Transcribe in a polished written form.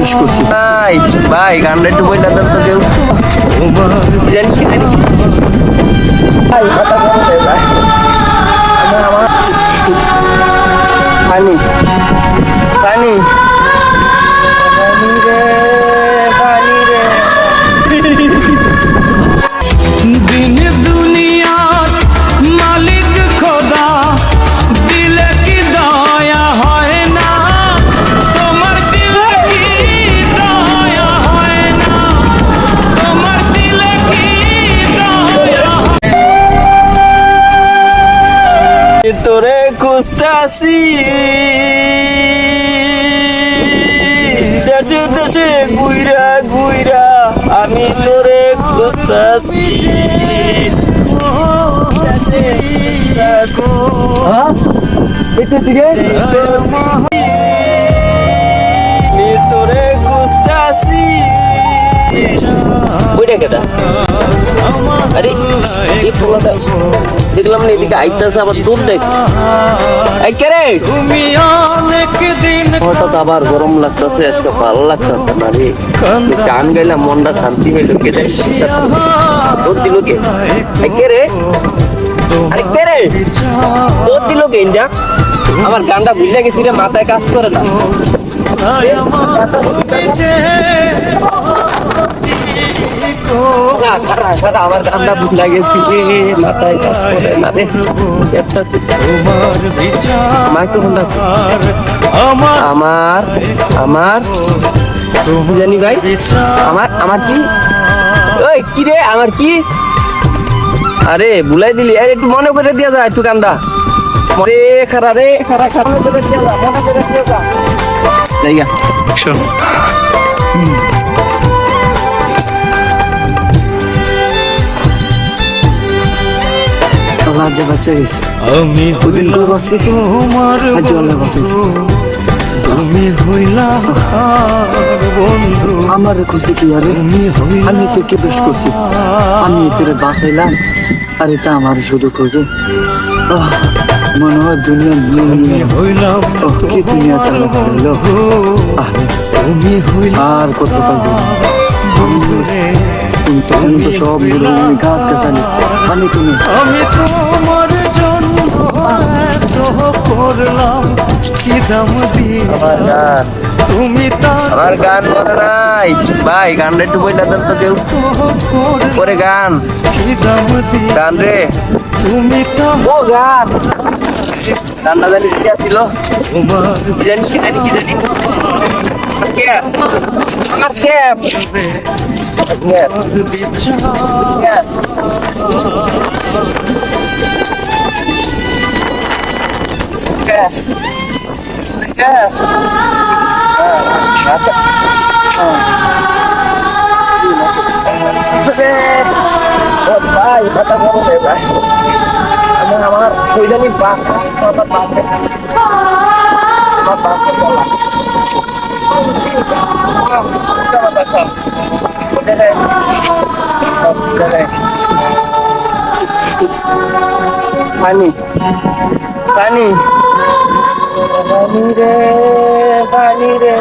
দোষ করছি? ভাই ভাই গানটা একটু বই লাগবে তো কেউ জানিস কি জানিস ভাই কথা বলতে ভাই আমার পানি পানি পানি রে পানি রে दिन दुनिया मालिक खुदा दिल की दया है ना तुम्हार दिल की दया है ना तुम्हार दिल की दया তোরে খুঁজতাছি দেশে দেশে গুইরা গুইরা আমি তোরে খুঁজতাছি তোরে খুঁজতাছি ওইটা কেটা আরে এই ফোনটা দেখলাম না এদিকে আইতাছে আবার দুধ দেখ এই কে রে তুমি অনেক দিন হঠাৎ আবার গরম লাগতেছে আজকে ভালো লাগতেছে না রে গান গাইলাম মনটা শান্তি হইলো কে দেখ দুধ দিল কে এই কে রে আরে কে রে দুধ দিল কে ইন্ডিয়া আমার গানটা ভুলে গেছি রে মাথায় কাজ করে না আমার গানটা ভুলে গেছি মাথায় কাজ করে না রে আমার আমার জানি ভাই আমার আমার কি ওই কি রে আমার কি আরে ভুলাই দিলি আরে একটু মনে করে দিয়া যা একটু গানটা রে খারা রে খারা খারা করে দিয়া যা মনে করে দিয়া যা জায়গা শোন আল্লাহ যে বাঁচা গেছে আমি দুদিন করে বাঁচছি তোমার আজ আল্লাহ বাঁচাইছে তুমি হইলা বন্ধু আমার খুশি কি আরে আমি তোকে দোষ করছি আমি তোরে বাঁচাইলাম আর এটা আমার শুধু খোঁজে মনে হয় দুনিয়ার নিয়ে হইলাম কি দুনিয়া তার হইল তুমি হইলা আর কতকাল তখন তো সবগুলো আমি গাছ গাছালি আমি তুমি আমি তোমার জন্য এত করলাম কি দাম দিয়ে আমার গান তুমি তার আমার গান মনে নাই ভাই গানটা একটু বই লাগবে তো কেউ ওরে গান কি দাম দিয়ে গান রে তুমি তার ও গান গানটা জানি কি ছিল তোমার জানিস কি জানি কি জানি আমার ক্যাপ ভাই কথা বলবে ভাই আমার ওই জানি বাস পানি পানি পানি রে পানি রে